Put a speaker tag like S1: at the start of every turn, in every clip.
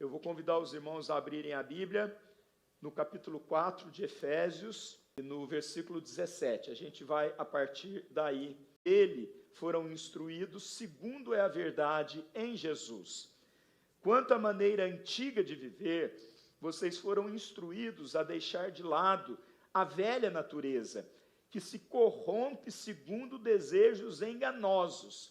S1: Eu vou convidar os irmãos a abrirem a Bíblia no capítulo 4 de Efésios, no versículo 17. A gente vai a partir daí. Foram instruídos segundo é a verdade em Jesus. Quanto à maneira antiga de viver, vocês foram instruídos a deixar de lado a velha natureza, que se corrompe segundo desejos enganosos,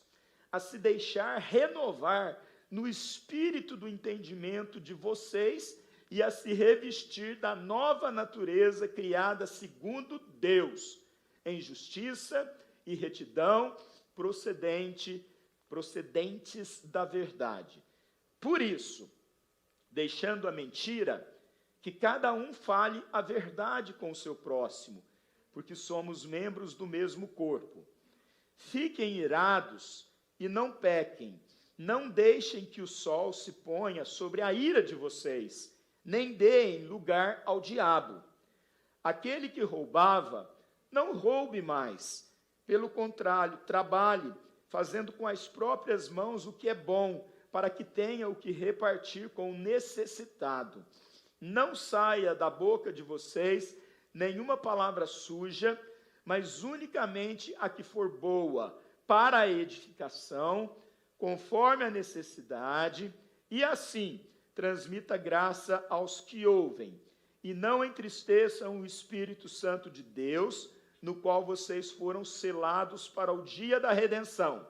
S1: a se deixar renovar no espírito do entendimento de vocês e a se revestir da nova natureza criada segundo Deus, em justiça e retidão procedentes da verdade. Por isso, deixando a mentira, que cada um fale a verdade com o seu próximo, porque somos membros do mesmo corpo. Fiquem irados e não pequem. Não deixem que o sol se ponha sobre a ira de vocês, nem deem lugar ao diabo. Aquele que roubava, não roube mais. Pelo contrário, trabalhe, fazendo com as próprias mãos o que é bom, para que tenha o que repartir com o necessitado. Não saia da boca de vocês nenhuma palavra suja, mas unicamente a que for boa, para a edificação, conforme a necessidade, e assim transmita graça aos que ouvem. E não entristeçam o Espírito Santo de Deus, no qual vocês foram selados para o dia da redenção.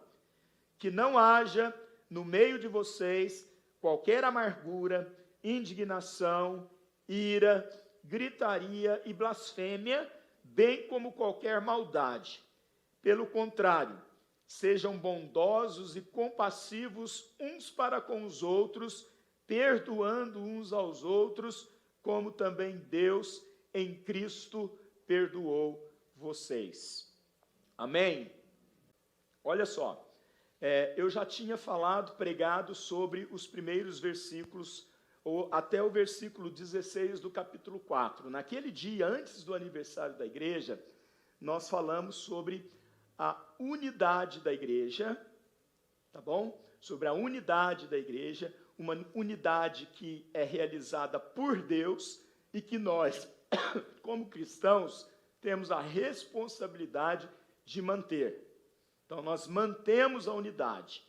S1: Que não haja no meio de vocês qualquer amargura, indignação, ira, gritaria e blasfêmia, bem como qualquer maldade. Pelo contrário, sejam bondosos e compassivos uns para com os outros, perdoando uns aos outros, como também Deus em Cristo perdoou vocês. Amém? Olha só. Eu já tinha pregado sobre os primeiros versículos, ou até o versículo 16 do capítulo 4. Naquele dia, antes do aniversário da igreja, nós falamos sobre a unidade da igreja, tá bom? Sobre a unidade da igreja, uma unidade que é realizada por Deus e que nós, como cristãos, temos a responsabilidade de manter. Então, nós mantemos a unidade,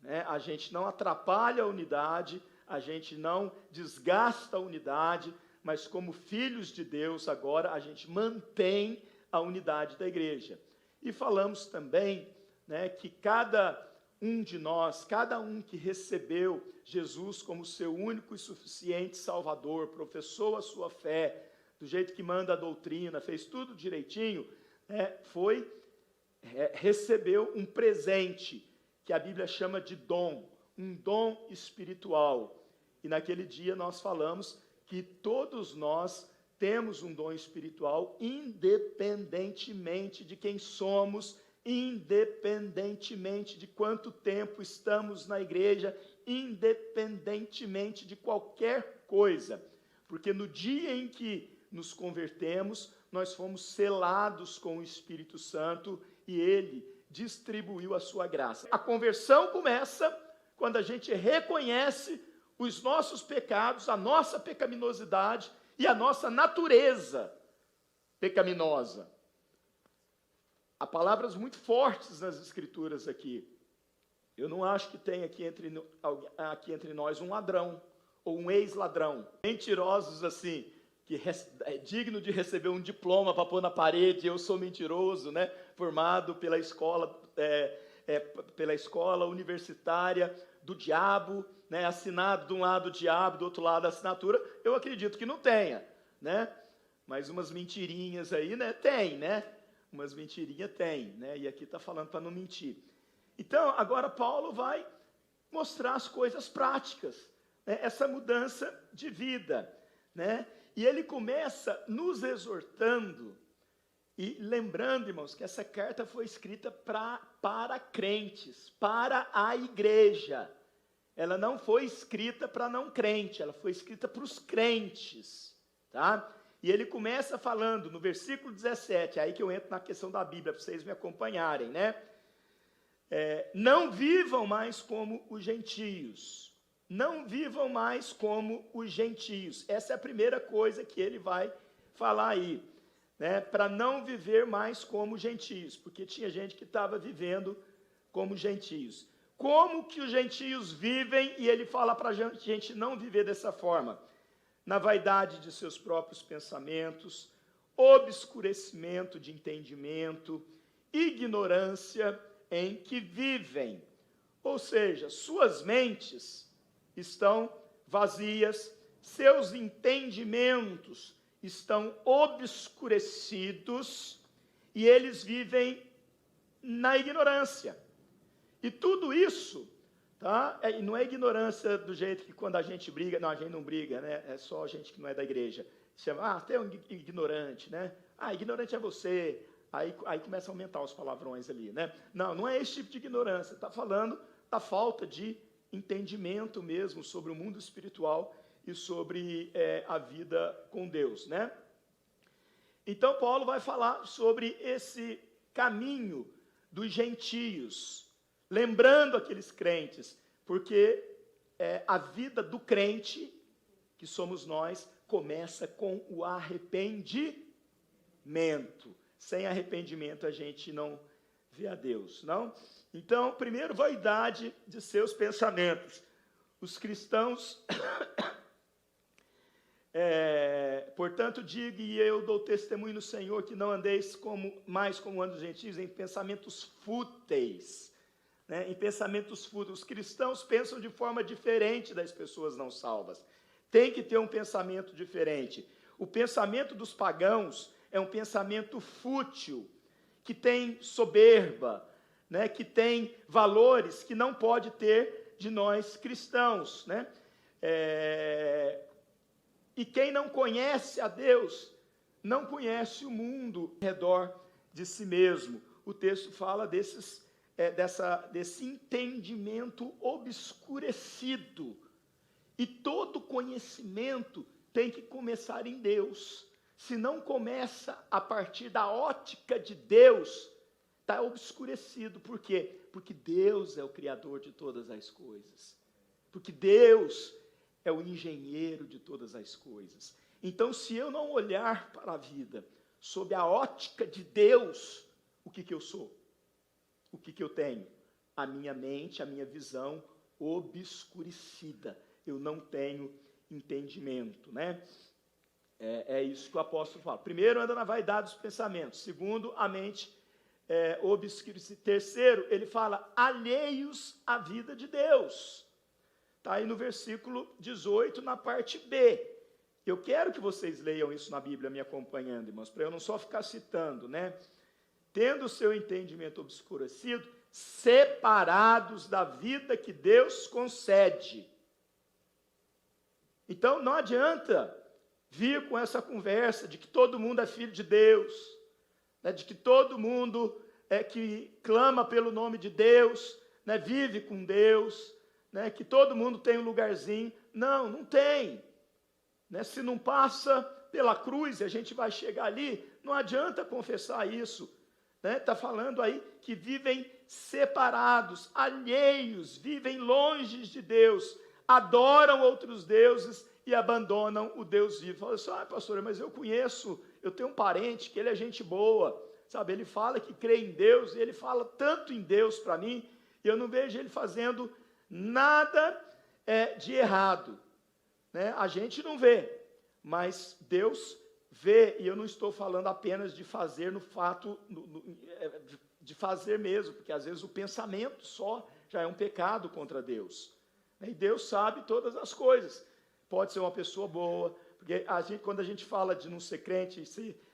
S1: né? A gente não atrapalha a unidade, a gente não desgasta a unidade, mas como filhos de Deus, agora a gente mantém a unidade da igreja. E falamos também, né, que cada um de nós, cada um que recebeu Jesus como seu único e suficiente Salvador, professou a sua fé, do jeito que manda a doutrina, fez tudo direitinho, recebeu um presente, que a Bíblia chama de dom, um dom espiritual. E naquele dia nós falamos que todos nós temos um dom espiritual, independentemente de quem somos, independentemente de quanto tempo estamos na igreja, independentemente de qualquer coisa. Porque no dia em que nos convertemos, nós fomos selados com o Espírito Santo e Ele distribuiu a sua graça. A conversão começa quando a gente reconhece os nossos pecados, a nossa pecaminosidade e a nossa natureza pecaminosa. Há palavras muito fortes nas Escrituras aqui. Eu não acho que tem aqui entre nós um ladrão ou um ex-ladrão. Mentirosos assim, que é digno de receber um diploma para pôr na parede, eu sou mentiroso, né? Formado pela escola universitária do diabo, né? Assinado de um lado o diabo, do outro lado a assinatura. Eu acredito que não tenha, né? Mas umas mentirinhas aí, né? Tem, né? Umas mentirinhas tem, né? E aqui está falando para não mentir. Então, agora Paulo vai mostrar as coisas práticas, né? Essa mudança de vida, né? E ele começa nos exortando e lembrando, irmãos, que essa carta foi escrita para crentes, para a igreja. Ela não foi escrita para não crente, ela foi escrita para os crentes, tá? E ele começa falando no versículo 17, aí que eu entro na questão da Bíblia, para vocês me acompanharem, né? Não vivam mais como os gentios, não vivam mais como os gentios. Essa é a primeira coisa que ele vai falar aí, né? Para não viver mais como gentios, porque tinha gente que estava vivendo como gentios. Como que os gentios vivem? E ele fala para a gente não viver dessa forma. Na vaidade de seus próprios pensamentos, obscurecimento de entendimento, ignorância em que vivem. Ou seja, suas mentes estão vazias, seus entendimentos estão obscurecidos e eles vivem na ignorância. E tudo isso, tá? E não é ignorância do jeito que quando a gente briga, não, a gente não briga, né? É só a gente que não é da igreja. Chama, tem um ignorante, né? Ignorante é você. Aí começa a aumentar os palavrões ali, né? Não é esse tipo de ignorância. Está falando da falta de entendimento mesmo sobre o mundo espiritual e sobre a vida com Deus, né? Então, Paulo vai falar sobre esse caminho dos gentios, lembrando aqueles crentes, porque a vida do crente, que somos nós, começa com o arrependimento. Sem arrependimento a gente não vê a Deus, não? Então, primeiro, vaidade de seus pensamentos. Os cristãos, portanto, digo e eu dou testemunho no Senhor que não andeis mais como andam os gentios, em pensamentos fúteis. Né? Em pensamentos fúteis. Os cristãos pensam de forma diferente das pessoas não salvas. Tem que ter um pensamento diferente. O pensamento dos pagãos é um pensamento fútil, que tem soberba, né, que tem valores que não pode ter de nós cristãos, né? E quem não conhece a Deus, não conhece o mundo ao redor de si mesmo. O texto fala desse entendimento obscurecido. E todo conhecimento tem que começar em Deus. Se não começa a partir da ótica de Deus, está obscurecido. Por quê? Porque Deus é o Criador de todas as coisas. Porque Deus é o engenheiro de todas as coisas. Então, se eu não olhar para a vida sob a ótica de Deus, o que eu sou? O que eu tenho? A minha mente, a minha visão obscurecida. Eu não tenho entendimento, né? É isso que o apóstolo fala. Primeiro, anda na vaidade dos pensamentos. Segundo, a mente obscurecida. Terceiro, ele fala, alheios à vida de Deus. Está aí no versículo 18, na parte B. Eu quero que vocês leiam isso na Bíblia, me acompanhando, irmãos, para eu não só ficar citando, né? Tendo o seu entendimento obscurecido, separados da vida que Deus concede. Então, não adianta vir com essa conversa de que todo mundo é filho de Deus, né, de que todo mundo que clama pelo nome de Deus, né, vive com Deus, né, que todo mundo tem um lugarzinho. Não tem. Né, se não passa pela cruz e a gente vai chegar ali, não adianta confessar isso. Está falando aí que vivem separados, alheios, vivem longe de Deus, adoram outros deuses e abandonam o Deus vivo. Fala assim, pastor, mas eu tenho um parente que ele é gente boa, sabe? Ele fala que crê em Deus, e ele fala tanto em Deus para mim, e eu não vejo ele fazendo nada de errado. Né? A gente não vê, mas Deus vê, e eu não estou falando apenas de fazer no fato, de fazer mesmo, porque às vezes o pensamento só já é um pecado contra Deus. E Deus sabe todas as coisas. Pode ser uma pessoa boa, porque quando a gente fala de não ser crente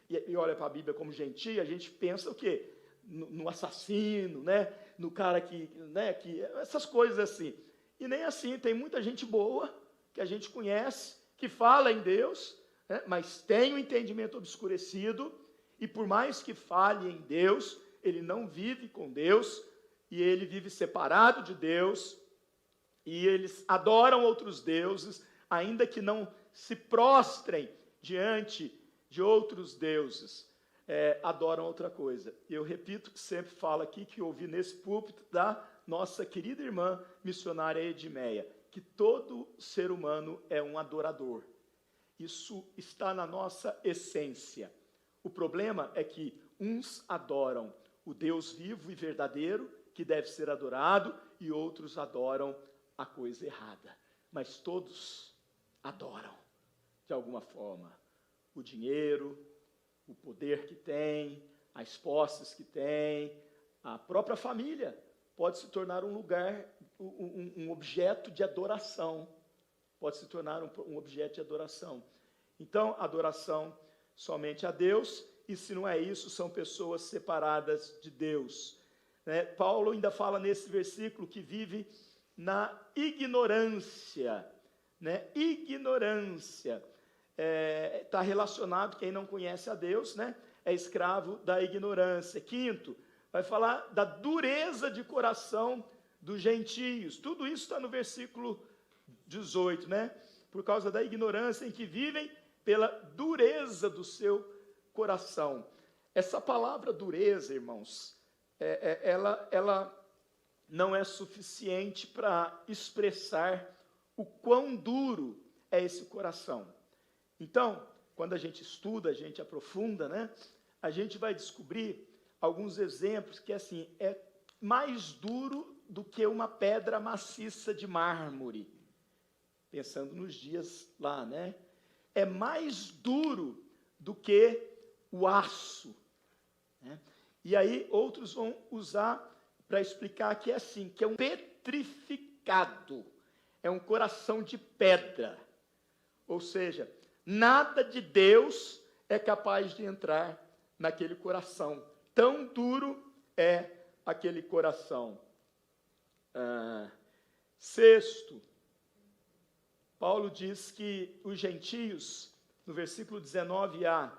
S1: e olha para a Bíblia como gentil, a gente pensa o quê? No assassino, né? No cara que essas coisas assim. E nem assim, tem muita gente boa que a gente conhece, que fala em Deus, né? Mas tem o entendimento obscurecido, e por mais que fale em Deus, ele não vive com Deus, e ele vive separado de Deus, e eles adoram outros deuses, ainda que não se prostrem diante de outros deuses, adoram outra coisa. Eu repito que sempre falo aqui, que ouvi nesse púlpito da nossa querida irmã missionária Edmeia. que todo ser humano é um adorador. Isso está na nossa essência. O problema é que uns adoram o Deus vivo e verdadeiro, que deve ser adorado, e outros adoram a coisa errada. Mas todos adoram, de alguma forma, o dinheiro, o poder que tem, as posses que tem, a própria família pode se tornar um lugar, um objeto de adoração. Pode se tornar um objeto de adoração. Então, adoração somente a Deus, e se não é isso, são pessoas separadas de Deus. Paulo ainda fala nesse versículo que vive na ignorância. Ignorância. Está relacionado, quem não conhece a Deus, é escravo da ignorância. Quinto, vai falar da dureza de coração dos gentios. Tudo isso está no versículo 18, por causa da ignorância em que vivem, pela dureza do seu coração. Essa palavra dureza, irmãos, ela não é suficiente para expressar o quão duro é esse coração. Então, quando a gente estuda, a gente aprofunda, a gente vai descobrir alguns exemplos que, assim, é mais duro do que uma pedra maciça de mármore. Pensando nos dias lá, é mais duro do que o aço. E aí, outros vão usar para explicar que é assim, que é um petrificado, é um coração de pedra. Ou seja, nada de Deus é capaz de entrar naquele coração. Tão duro é aquele coração. Sexto, Paulo diz que os gentios, no versículo 19a,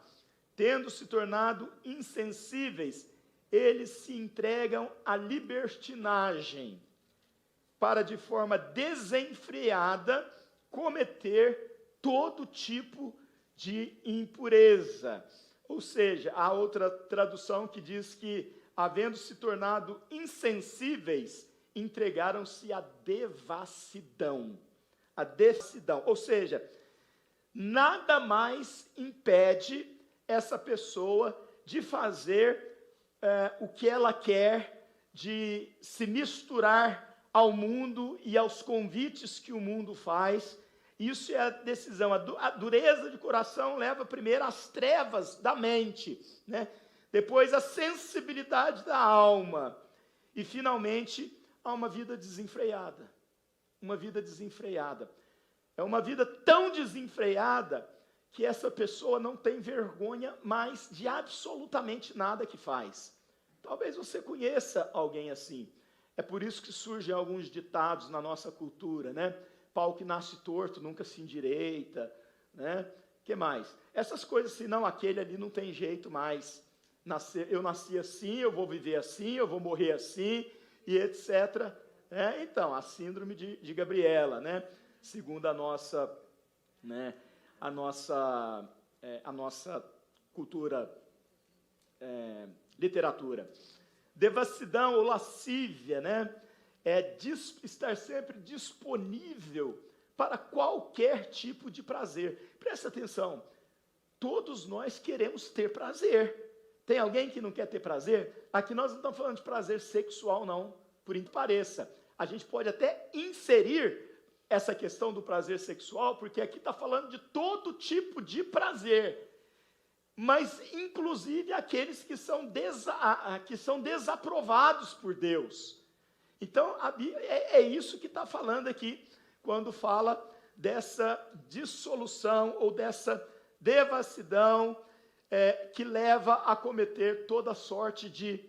S1: tendo se tornado insensíveis, eles se entregam à libertinagem, para de forma desenfreada cometer todo tipo de impureza. Ou seja, há outra tradução que diz que, havendo se tornado insensíveis, entregaram-se à devassidão. A devassidão, ou seja, nada mais impede essa pessoa de fazer o que ela quer, de se misturar ao mundo e aos convites que o mundo faz. Isso é a decisão. A dureza de coração leva primeiro às trevas da mente, depois à sensibilidade da alma, e finalmente a uma vida desenfreada. Uma vida desenfreada. É uma vida tão desenfreada que essa pessoa não tem vergonha mais de absolutamente nada que faz. Talvez você conheça alguém assim. É por isso que surgem alguns ditados na nossa cultura, Pau que nasce torto nunca se endireita, que mais? Essas coisas assim, não, aquele ali não tem jeito mais. Eu nasci assim, eu vou viver assim, eu vou morrer assim, e etc. Então, a síndrome de Gabriela, segundo a nossa cultura, literatura. Devassidão ou lascívia, é estar sempre disponível para qualquer tipo de prazer. Presta atenção, todos nós queremos ter prazer. Tem alguém que não quer ter prazer? Aqui nós não estamos falando de prazer sexual, não, por incrível que pareça. A gente pode até inserir essa questão do prazer sexual, porque aqui está falando de todo tipo de prazer, mas inclusive aqueles que são desaprovados por Deus. Então, é isso que está falando aqui, quando fala dessa dissolução ou dessa devassidão que leva a cometer toda sorte de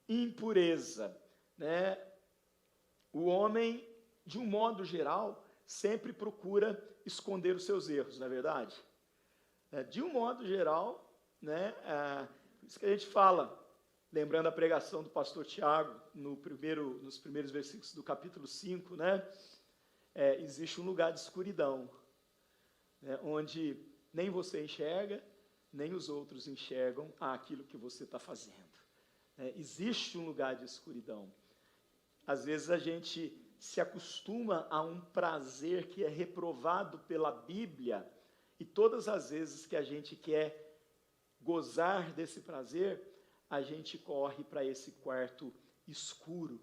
S1: impureza. O homem, de um modo geral, sempre procura esconder os seus erros, não é verdade? De um modo geral, isso que a gente fala, lembrando a pregação do pastor Tiago, nos primeiros versículos do capítulo 5, existe um lugar de escuridão, onde nem você enxerga, nem os outros enxergam aquilo que você está fazendo. Existe um lugar de escuridão. Às vezes a gente se acostuma a um prazer que é reprovado pela Bíblia, e todas as vezes que a gente quer gozar desse prazer, a gente corre para esse quarto escuro,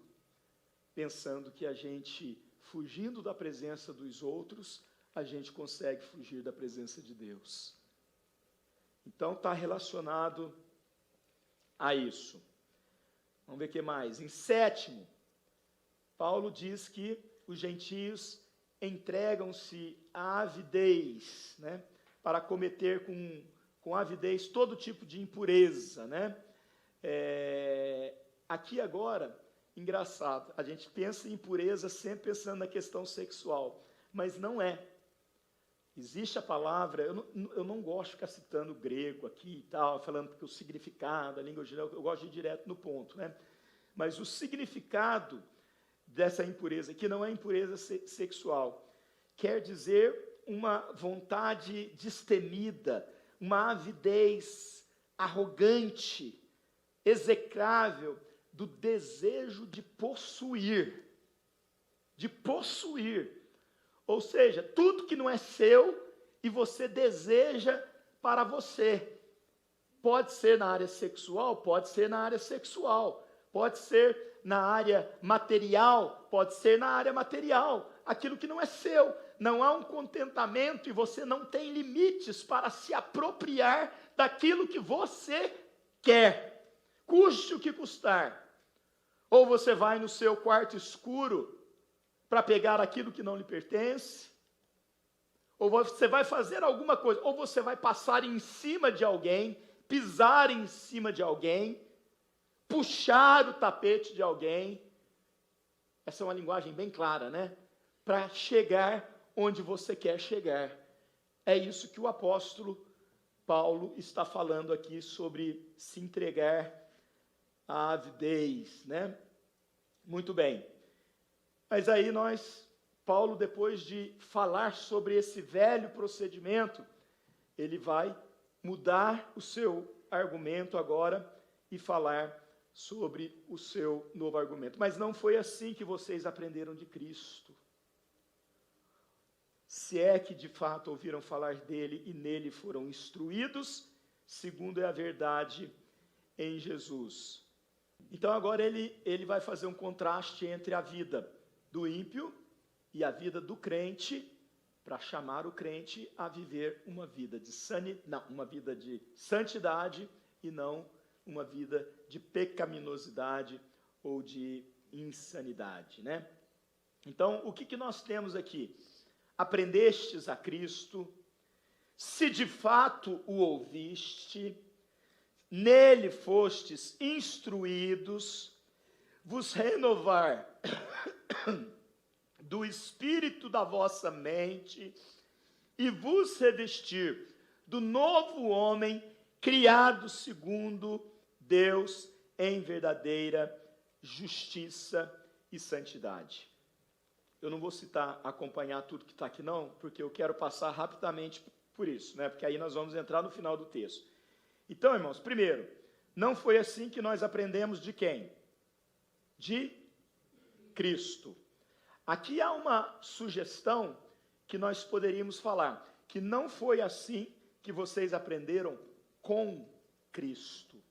S1: pensando que a gente, fugindo da presença dos outros, a gente consegue fugir da presença de Deus. Então está relacionado a isso. Vamos ver o que mais. Em sétimo, Paulo diz que os gentios entregam-se à avidez, né, para cometer com avidez todo tipo de impureza, né? Aqui agora, engraçado, a gente pensa em impureza sempre pensando na questão sexual, mas não é. Existe a palavra, eu não gosto de ficar citando grego aqui e tal, falando que o significado, a língua original, eu gosto de ir direto no ponto, né? Mas o significado dessa impureza, que não é impureza sexual, quer dizer uma vontade destemida, uma avidez arrogante, execrável, do desejo de possuir. De possuir. Ou seja, tudo que não é seu e você deseja para você. Pode ser na área sexual, pode ser na área sexual. Pode ser na área material, pode ser na área material. Aquilo que não é seu. Não há um contentamento e você não tem limites para se apropriar daquilo que você quer. Custe o que custar. Ou você vai no seu quarto escuro para pegar aquilo que não lhe pertence, ou você vai fazer alguma coisa, ou você vai passar em cima de alguém, pisar em cima de alguém, puxar o tapete de alguém. Essa é uma linguagem bem clara, né? Para chegar onde você quer chegar. É isso que o apóstolo Paulo está falando aqui sobre se entregar à avidez, né? Muito bem. Mas aí Paulo, depois de falar sobre esse velho procedimento, ele vai mudar o seu argumento agora e falar sobre o seu novo argumento. Mas não foi assim que vocês aprenderam de Cristo. Se é que de fato ouviram falar dele e nele foram instruídos, segundo é a verdade em Jesus. Então agora ele vai fazer um contraste entre a vida do ímpio e a vida do crente, para chamar o crente a viver uma vida de santidade e não uma vida de pecaminosidade ou de insanidade, né? Então, o que nós temos aqui? Aprendestes a Cristo, se de fato o ouviste, nele fostes instruídos, vos renovar do espírito da vossa mente e vos revestir do novo homem criado segundo Deus em verdadeira justiça e santidade. Eu não vou acompanhar tudo que está aqui não, porque eu quero passar rapidamente por isso, né? Porque aí nós vamos entrar no final do texto. Então, irmãos, primeiro, não foi assim que nós aprendemos de quem? De Cristo. Aqui há uma sugestão que nós poderíamos falar, que não foi assim que vocês aprenderam com Cristo.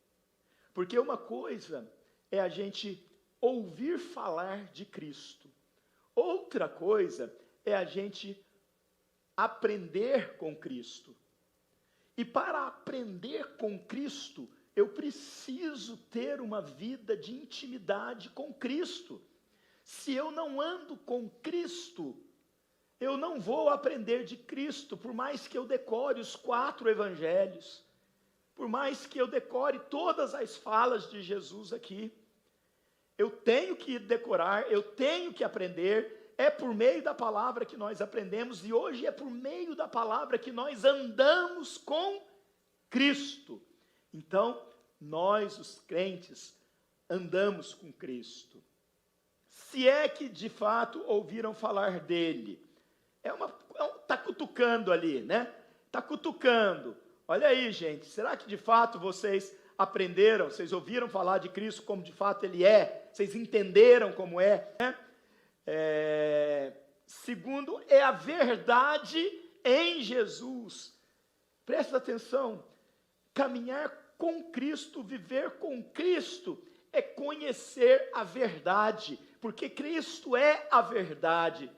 S1: Porque uma coisa é a gente ouvir falar de Cristo. Outra coisa é a gente aprender com Cristo. E para aprender com Cristo, eu preciso ter uma vida de intimidade com Cristo. Se eu não ando com Cristo, eu não vou aprender de Cristo, por mais que eu decore os 4 evangelhos, por mais que eu decore todas as falas de Jesus aqui. Eu tenho que decorar, eu tenho que aprender, é por meio da palavra que nós aprendemos, e hoje é por meio da palavra que nós andamos com Cristo. Então, nós, os crentes, andamos com Cristo. Se é que de fato ouviram falar dele, está cutucando ali, né? Está cutucando. Olha aí, gente, será que de fato vocês aprenderam, vocês ouviram falar de Cristo como de fato ele é? Vocês entenderam como é, né? Segundo, é a verdade em Jesus. Presta atenção, caminhar com Cristo, viver com Cristo, é conhecer a verdade, porque Cristo é a verdade.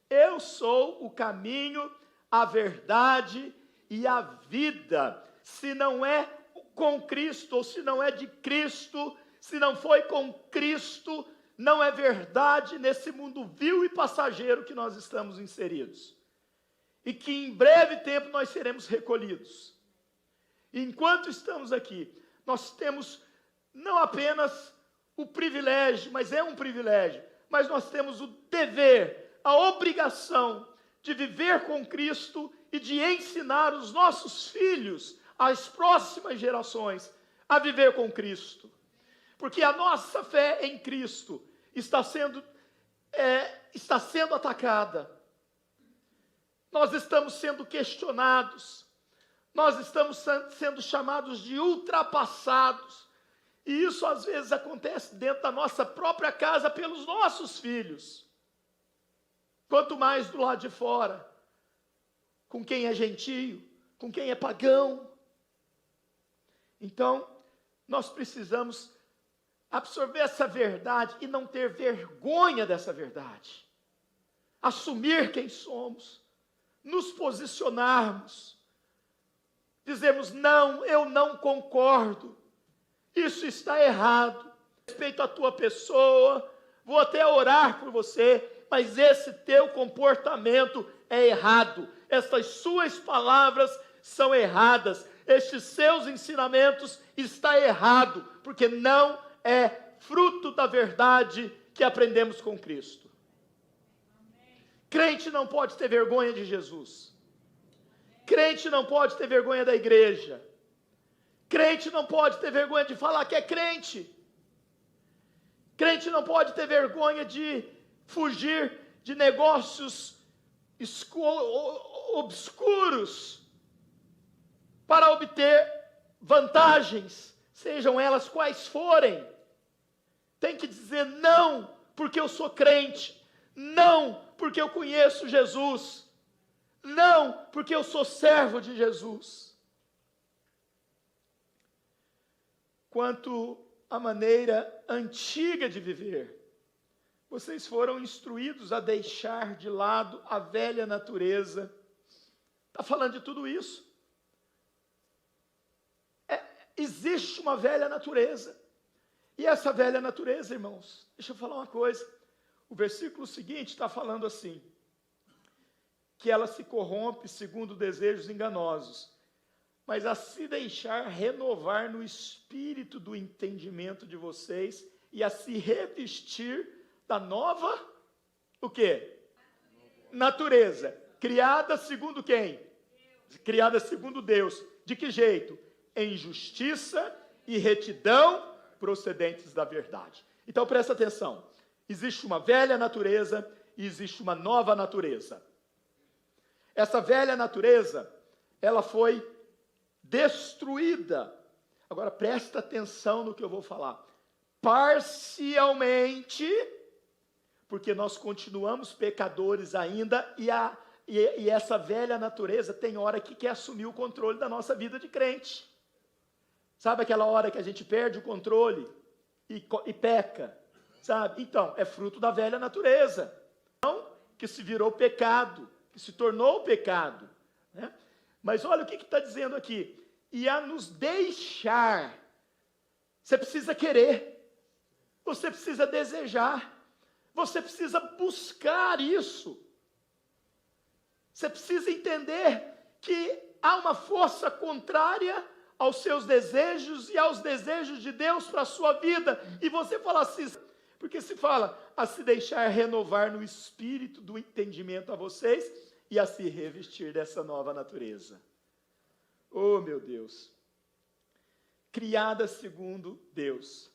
S1: Eu sou o caminho, a verdade e a vida. Se não é com Cristo, ou se não é de Cristo, se não foi com Cristo, não é verdade nesse mundo vil e passageiro que nós estamos inseridos. E que em breve tempo nós seremos recolhidos. E enquanto estamos aqui, nós temos não apenas o privilégio, mas é um privilégio, mas nós temos o dever, a obrigação de viver com Cristo e de ensinar os nossos filhos, as próximas gerações, a viver com Cristo. Porque a nossa fé em Cristo está sendo atacada. Nós estamos sendo questionados. Nós estamos sendo chamados de ultrapassados. E isso às vezes acontece dentro da nossa própria casa pelos nossos filhos. Quanto mais do lado de fora, com quem é gentio, com quem é pagão. Então, nós precisamos absorver essa verdade e não ter vergonha dessa verdade. Assumir quem somos, nos posicionarmos, dizermos: não, eu não concordo, isso está errado, respeito a tua pessoa, vou até orar por você, mas esse teu comportamento é errado, essas suas palavras são erradas, estes seus ensinamentos está errado, porque não é fruto da verdade que aprendemos com Cristo. Crente não pode ter vergonha de Jesus. Crente não pode ter vergonha da igreja. Crente não pode ter vergonha de falar que é crente. Crente não pode ter vergonha de fugir de negócios obscuros para obter vantagens, sejam elas quais forem. Tem que dizer não, porque eu sou crente. Não, porque eu conheço Jesus. Não, porque eu sou servo de Jesus. Quanto à maneira antiga de viver, vocês foram instruídos a deixar de lado a velha natureza. Está falando de tudo isso. Existe uma velha natureza. E essa velha natureza, irmãos, deixa eu falar uma coisa. O versículo seguinte está falando assim: que ela se corrompe segundo desejos enganosos, mas a se deixar renovar no espírito do entendimento de vocês e a se revestir da nova, o quê? Natureza. Criada segundo quem? Criada segundo Deus. De que jeito? Em justiça e retidão procedentes da verdade. Então presta atenção. Existe uma velha natureza e existe uma nova natureza. Essa velha natureza, ela foi destruída. Agora presta atenção no que eu vou falar. Parcialmente, porque nós continuamos pecadores ainda e essa velha natureza tem hora que quer assumir o controle da nossa vida de crente. Sabe aquela hora que a gente perde o controle e peca? Sabe? Então, é fruto da velha natureza. Então, que se virou pecado, que se tornou pecado. Né? Mas olha o que está dizendo aqui. E a nos deixar. Você precisa querer. Você precisa desejar. Você precisa buscar isso. Você precisa entender que há uma força contrária aos seus desejos e aos desejos de Deus para a sua vida. E você fala assim, porque se fala a se deixar renovar no espírito do entendimento a vocês e a se revestir dessa nova natureza. Oh, meu Deus. Criada segundo Deus.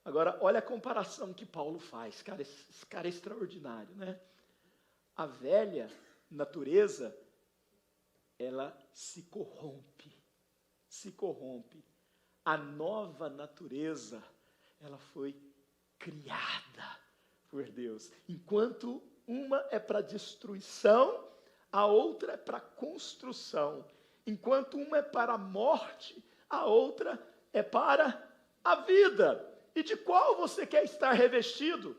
S1: Agora, olha a comparação que Paulo faz. Cara, esse cara é extraordinário, né? A velha natureza, ela se corrompe. Se corrompe. A nova natureza, ela foi criada, por Deus. Enquanto uma é para destruição, a outra é para construção. Enquanto uma é para a morte, a outra é para a vida. E de qual você quer estar revestido?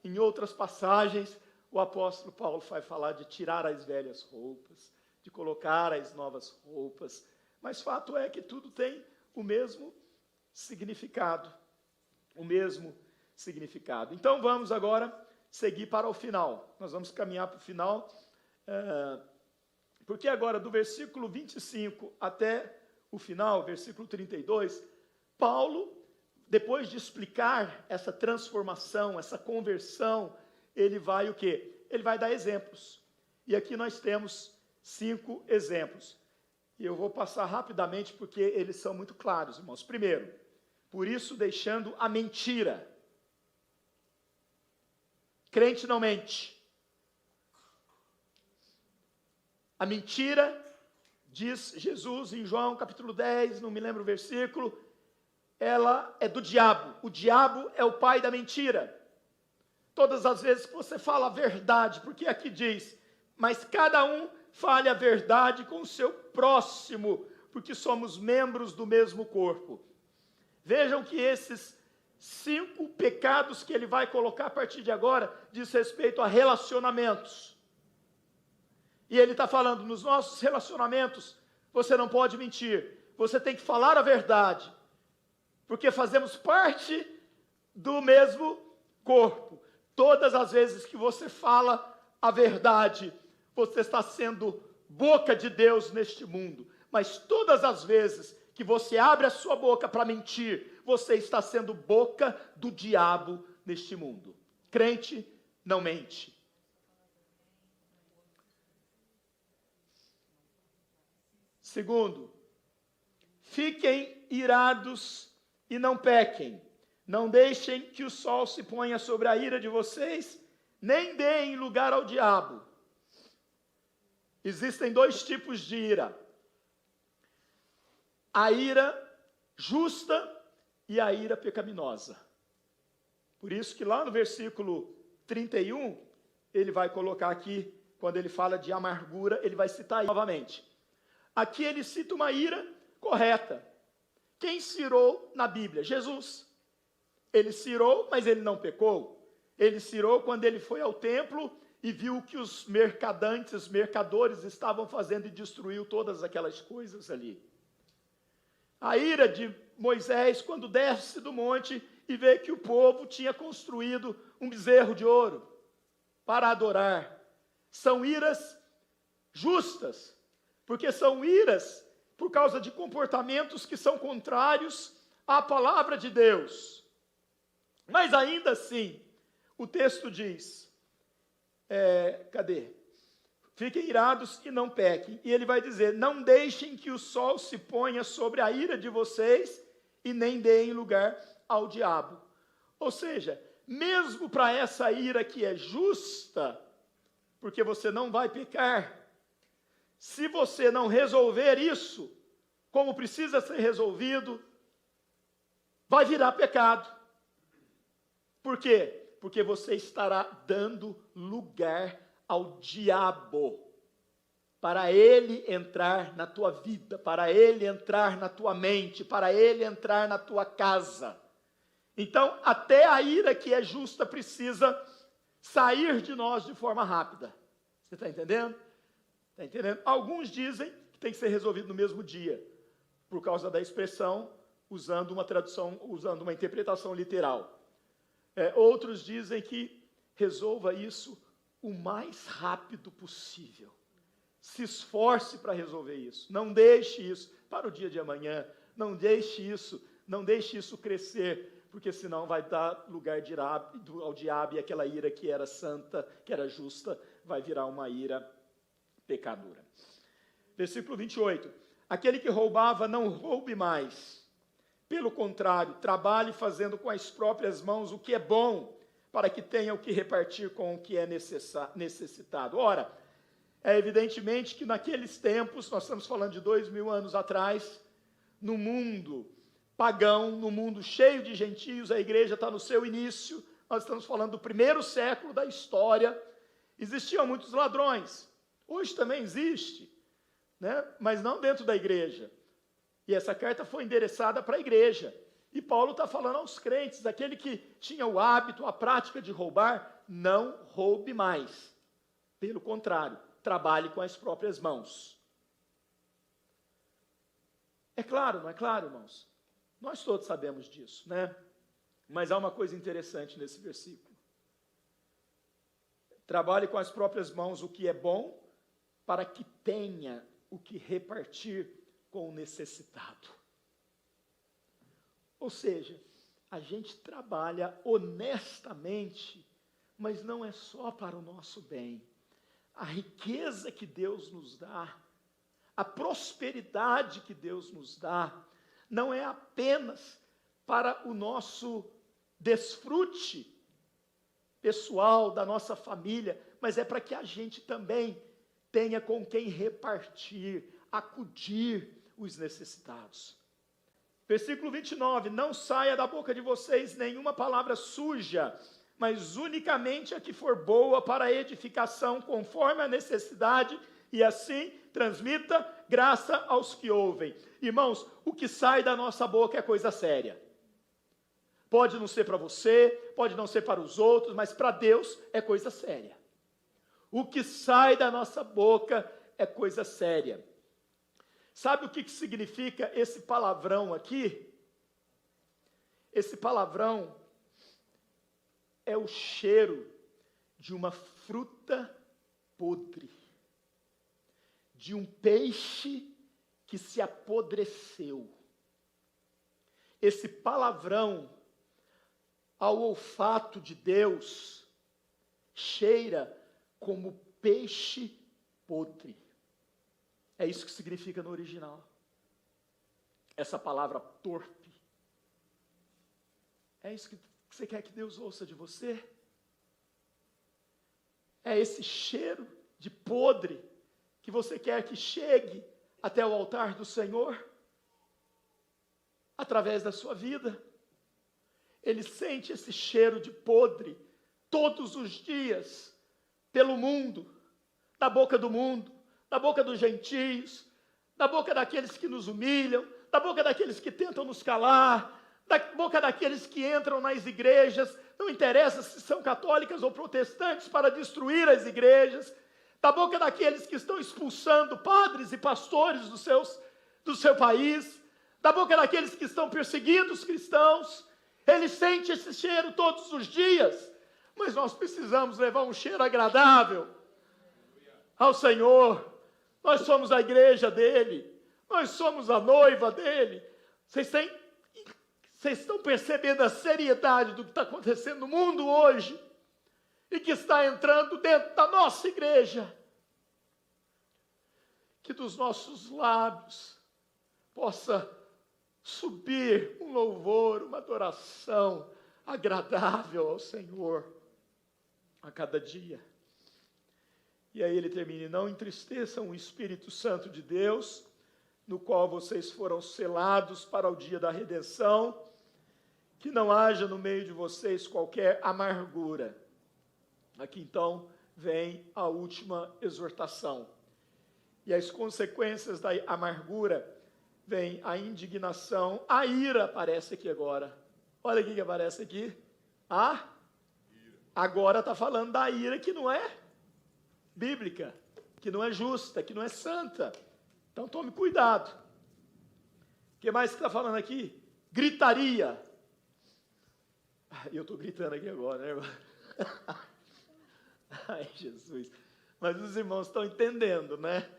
S1: Em outras passagens, o apóstolo Paulo vai falar de tirar as velhas roupas, de colocar as novas roupas. Mas fato é que tudo tem o mesmo significado. O mesmo significado. Então vamos agora seguir para o final. Nós vamos caminhar para o final, porque agora do versículo 25 até o final, versículo 32, Paulo, depois de explicar essa transformação, essa conversão, ele vai o quê? Ele vai dar exemplos. E aqui nós temos 5 exemplos. E eu vou passar rapidamente porque eles são muito claros, irmãos. Primeiro, por isso deixando a mentira. Crente não mente. A mentira, diz Jesus em João capítulo 10, não me lembro o versículo, ela é do diabo. O diabo é o pai da mentira. Todas as vezes que você fala a verdade, porque aqui diz, mas cada um fale a verdade com o seu próximo, porque somos membros do mesmo corpo. Vejam que esses 5 pecados que ele vai colocar a partir de agora, diz respeito a relacionamentos. E ele está falando, nos nossos relacionamentos, você não pode mentir, você tem que falar a verdade, porque fazemos parte do mesmo corpo. Todas as vezes que você fala a verdade, você está sendo boca de Deus neste mundo. Mas todas as vezes que você abre a sua boca para mentir, você está sendo boca do diabo neste mundo. Crente não mente. Segundo, fiquem irados e não pequem. Não deixem que o sol se ponha sobre a ira de vocês, nem deem lugar ao diabo. Existem 2 tipos de ira. A ira justa e a ira pecaminosa. Por isso que lá no versículo 31, ele vai colocar aqui, quando ele fala de amargura, ele vai citar novamente. Aqui ele cita uma ira correta. Quem cirou na Bíblia? Jesus. Ele cirou, mas ele não pecou. Ele cirou quando ele foi ao templo e viu que os mercadores estavam fazendo e destruiu todas aquelas coisas ali. A ira de Moisés, quando desce do monte e vê que o povo tinha construído um bezerro de ouro para adorar. São iras justas, porque são iras por causa de comportamentos que são contrários à palavra de Deus. Mas ainda assim, o texto diz, fiquem irados e não pequem. E ele vai dizer, não deixem que o sol se ponha sobre a ira de vocês e nem deem lugar ao diabo. Ou seja, mesmo para essa ira que é justa, porque você não vai pecar, se você não resolver isso, como precisa ser resolvido, vai virar pecado. Por quê? Porque você estará dando lugar ao diabo, para ele entrar na tua vida, para ele entrar na tua mente, para ele entrar na tua casa. Então, até a ira que é justa precisa sair de nós de forma rápida. Você está entendendo? Está entendendo? Alguns dizem que tem que ser resolvido no mesmo dia, por causa da expressão, usando uma tradução, usando uma interpretação literal. Outros dizem que resolva isso o mais rápido possível. Se esforce para resolver isso. Não deixe isso para o dia de amanhã. Não deixe isso crescer, porque senão vai dar lugar ao diabo, e aquela ira que era santa, que era justa, vai virar uma ira pecadora. Versículo 28. Aquele que roubava, não roube mais. Pelo contrário, trabalhe fazendo com as próprias mãos o que é bom, para que tenha o que repartir com o que é necessitado. Ora, evidentemente que naqueles tempos, nós estamos falando de 2000 anos atrás, no mundo pagão, no mundo cheio de gentios, a igreja está no seu início, nós estamos falando do primeiro século da história, existiam muitos ladrões. Hoje também existe, né? Mas não dentro da igreja. E essa carta foi endereçada para a igreja. E Paulo está falando aos crentes, aquele que tinha o hábito, a prática de roubar, não roube mais. Pelo contrário, trabalhe com as próprias mãos. É claro, não é claro, irmãos? Nós todos sabemos disso, né? Mas há uma coisa interessante nesse versículo. Trabalhe com as próprias mãos o que é bom, para que tenha o que repartir com o necessitado. Ou seja, a gente trabalha honestamente, mas não é só para o nosso bem. A riqueza que Deus nos dá, a prosperidade que Deus nos dá, não é apenas para o nosso desfrute pessoal, da nossa família, mas é para que a gente também tenha com quem repartir, acudir os necessitados. Versículo 29, não saia da boca de vocês nenhuma palavra suja, mas unicamente a que for boa para a edificação, conforme a necessidade, e assim transmita graça aos que ouvem. Irmãos, o que sai da nossa boca é coisa séria. Pode não ser para você, pode não ser para os outros, mas para Deus é coisa séria. O que sai da nossa boca é coisa séria. Sabe o que significa esse palavrão aqui? Esse palavrão é o cheiro de uma fruta podre, de um peixe que se apodreceu. Esse palavrão, ao olfato de Deus, cheira como peixe podre. É isso que significa no original. Essa palavra torpe. É isso que você quer que Deus ouça de você? É esse cheiro de podre que você quer que chegue até o altar do Senhor? Através da sua vida. Ele sente esse cheiro de podre todos os dias, pelo mundo, da boca do mundo, da boca dos gentios, da boca daqueles que nos humilham, da boca daqueles que tentam nos calar, da boca daqueles que entram nas igrejas, não interessa se são católicas ou protestantes, para destruir as igrejas, da boca daqueles que estão expulsando padres e pastores do seu país, da boca daqueles que estão perseguindo os cristãos. Ele sente esse cheiro todos os dias, mas nós precisamos levar um cheiro agradável ao Senhor. Nós somos a igreja dele, nós somos a noiva dele. Vocês estão percebendo a seriedade do que está acontecendo no mundo hoje e que está entrando dentro da nossa igreja? Que dos nossos lábios possa subir um louvor, uma adoração agradável ao Senhor a cada dia. E aí ele termina: não entristeçam o Espírito Santo de Deus, no qual vocês foram selados para o dia da redenção, que não haja no meio de vocês qualquer amargura. Aqui então vem a última exortação. E as consequências da amargura vem a indignação, a ira aparece aqui agora. Olha o que aparece aqui. Agora está falando da ira que não é bíblica, que não é justa, que não é santa. Então tome cuidado. O que mais que está falando aqui? Gritaria. Eu estou gritando aqui agora, né, irmão? Ai, Jesus. Mas os irmãos estão entendendo, né?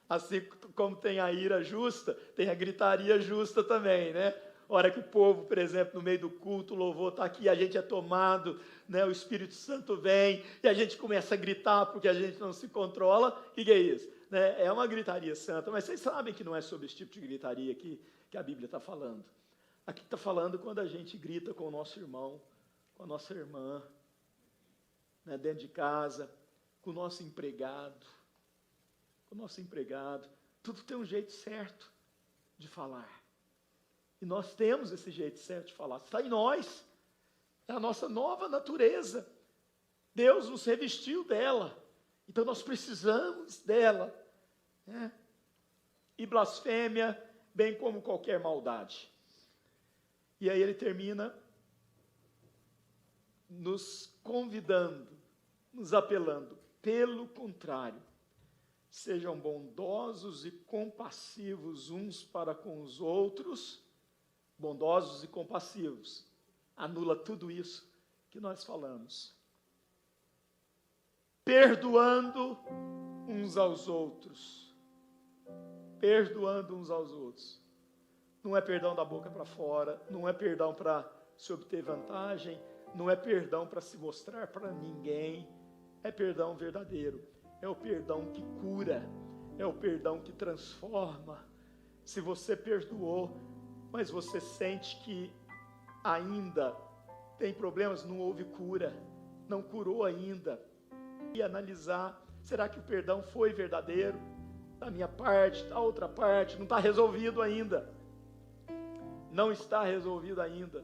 S1: Assim como tem a ira justa, tem a gritaria justa também, né? Hora que o povo, por exemplo, no meio do culto, o louvor está aqui, a gente é tomado, né? O Espírito Santo vem e a gente começa a gritar porque a gente não se controla. O que é isso? Né? É uma gritaria santa, mas vocês sabem que não é sobre esse tipo de gritaria que a Bíblia está falando. Aqui está falando quando a gente grita com o nosso irmão, com a nossa irmã, né? Dentro de casa, com o nosso empregado. O nosso empregado, tudo tem um jeito certo de falar. E nós temos esse jeito certo de falar. Está em nós. É a nossa nova natureza. Deus nos revestiu dela. Então nós precisamos dela. Né? E blasfêmia, bem como qualquer maldade. E aí ele termina nos convidando, nos apelando. Pelo contrário, sejam bondosos e compassivos uns para com os outros. Bondosos e compassivos. Anula tudo isso que nós falamos. Perdoando uns aos outros. Perdoando uns aos outros. Não é perdão da boca para fora, não é perdão para se obter vantagem, não é perdão para se mostrar para ninguém, é perdão verdadeiro, é o perdão que cura, é o perdão que transforma. Se você perdoou, mas você sente que ainda tem problemas, não houve cura, não curou ainda, e analisar, será que o perdão foi verdadeiro? Da minha parte, da outra parte, não está resolvido ainda. Não está resolvido ainda.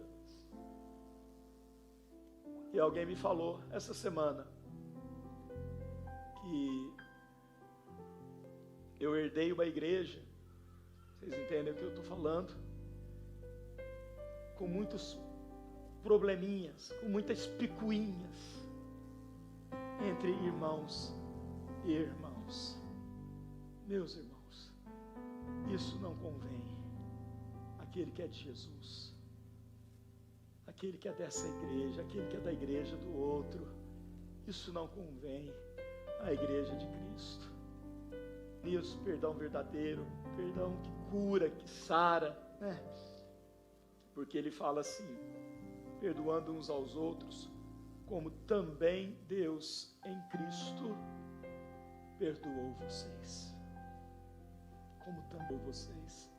S1: E alguém me falou essa semana que eu herdei uma igreja, vocês entendem o que eu estou falando? Com muitos probleminhas, com muitas picuinhas entre irmãos e irmãos. Meus irmãos, isso não convém. Aquele que é de Jesus, aquele que é dessa igreja, aquele que é da igreja do outro, isso não convém à igreja de Cristo. Isso, perdão verdadeiro, perdão que cura, que sara, né? Porque ele fala assim, perdoando uns aos outros, como também Deus em Cristo perdoou vocês. Como também vocês.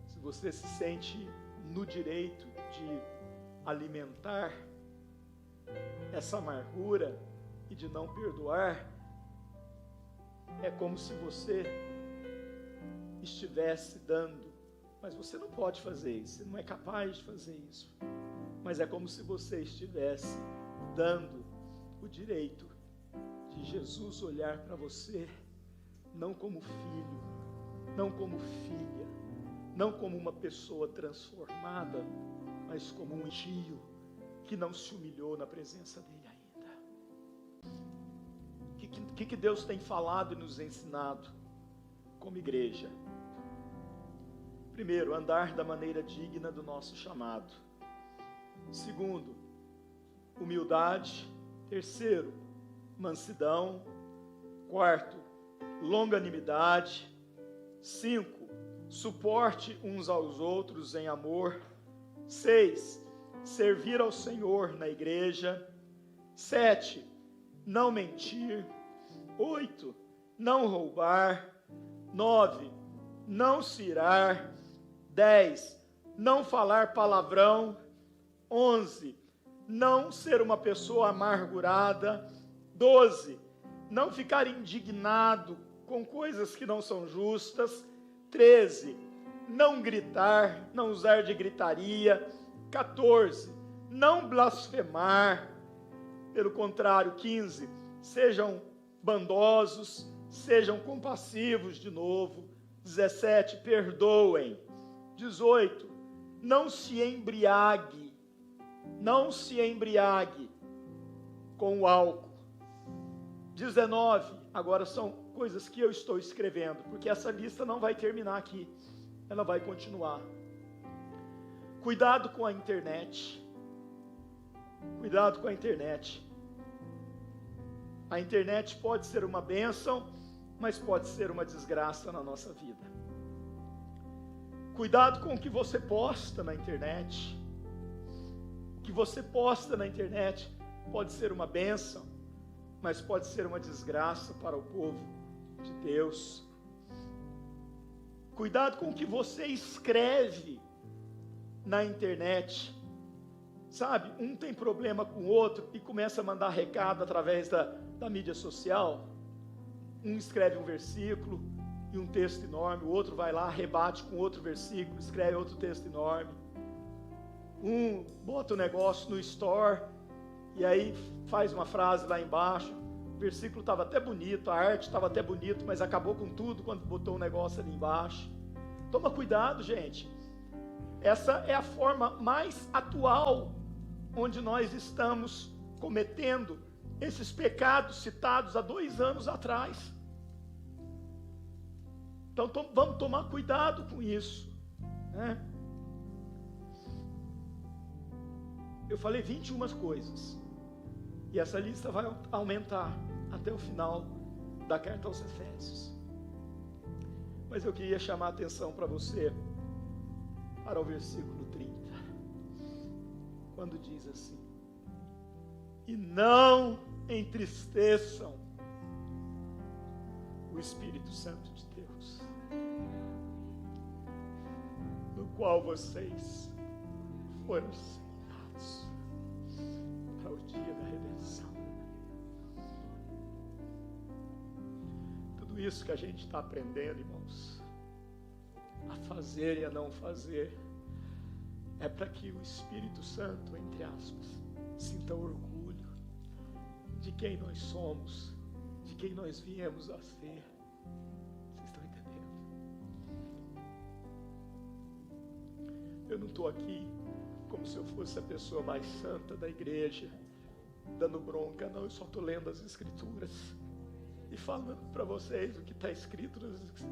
S1: Se você se sente no direito de alimentar essa amargura e de não perdoar, é como se você estivesse dando, mas você não pode fazer isso, você não é capaz de fazer isso, mas é como se você estivesse dando o direito de Jesus olhar para você, não como filho, não como filha, não como uma pessoa transformada, mas como um tio que não se humilhou na presença dele ainda. O que Deus tem falado e nos ensinado como igreja? Primeiro, andar da maneira digna do nosso chamado. Segundo, humildade. Terceiro, mansidão. Quarto, longanimidade. 5, suporte uns aos outros em amor. 6, servir ao Senhor na igreja. 7, não mentir. 8, não roubar. 9, não se irar. 10, não falar palavrão. 11, não ser uma pessoa amargurada. 12, não ficar indignado com coisas que não são justas. 13, não gritar, não usar de gritaria. 14, não blasfemar. Pelo contrário, 15, sejam bondosos, sejam compassivos de novo. 17, perdoem. 18, não se embriague com o álcool. 19, agora são coisas que eu estou escrevendo, porque essa lista não vai terminar aqui, ela vai continuar. Cuidado com a internet. Cuidado com a internet. A internet pode ser uma bênção, mas pode ser uma desgraça na nossa vida. Cuidado com o que você posta na internet. O que você posta na internet pode ser uma bênção, mas pode ser uma desgraça para o povo de Deus. Cuidado com o que você escreve na internet. Sabe, um tem problema com o outro e começa a mandar recado através da mídia social. Um escreve um versículo e um texto enorme, o outro vai lá, rebate com outro versículo, escreve outro texto enorme. bota o negócio no store e aí faz uma frase lá embaixo. O versículo estava até bonito, a arte estava até bonito, mas acabou com tudo quando botou o negócio ali embaixo. Toma cuidado, gente. Essa é a forma mais atual onde nós estamos cometendo esses pecados citados há 2 anos atrás. Então vamos tomar cuidado com isso, né? Eu falei 21 coisas, e essa lista vai aumentar até o final da carta aos Efésios. Mas eu queria chamar a atenção para você, para o versículo 30, quando diz assim: e não entristeçam o Espírito Santo de Deus, no qual vocês foram selados para o dia da redenção. Tudo isso que a gente está aprendendo, irmãos, a fazer e a não fazer, é para que o Espírito Santo, entre aspas, sinta orgulho de quem nós somos, de quem nós viemos a ser. Vocês estão entendendo? Eu não estou aqui como se eu fosse a pessoa mais santa da igreja, dando bronca, não. Eu só estou lendo as Escrituras e falando para vocês o que está escrito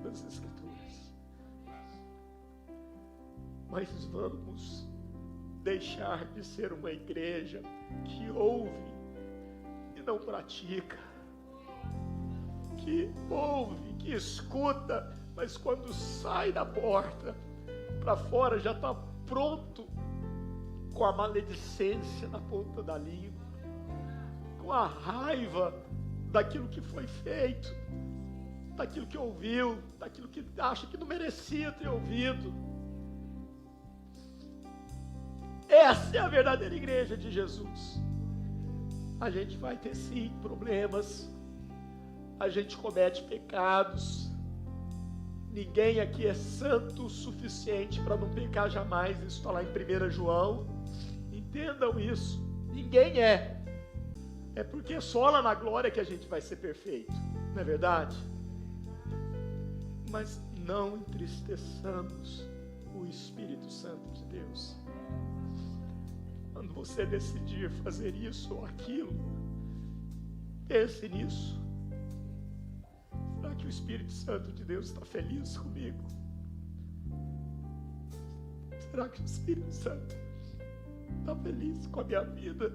S1: nas Escrituras. Mas vamos deixar de ser uma igreja que ouve e não pratica, que ouve, que escuta, mas quando sai da porta para fora já está pronto com a maledicência na ponta da língua, com a raiva daquilo que foi feito, daquilo que ouviu, daquilo que acha que não merecia ter ouvido. Essa é a verdadeira igreja de Jesus. A gente vai ter sim problemas, a gente comete pecados, ninguém aqui é santo o suficiente para não pecar jamais. Isso está lá em 1 João, entendam isso, ninguém é porque só lá na glória que a gente vai ser perfeito, não é verdade? Mas não entristeçamos o Espírito Santo de Deus. Quando você decidir fazer isso ou aquilo, pense nisso. Será que o Espírito Santo de Deus está feliz comigo? Será que o Espírito Santo está feliz com a minha vida?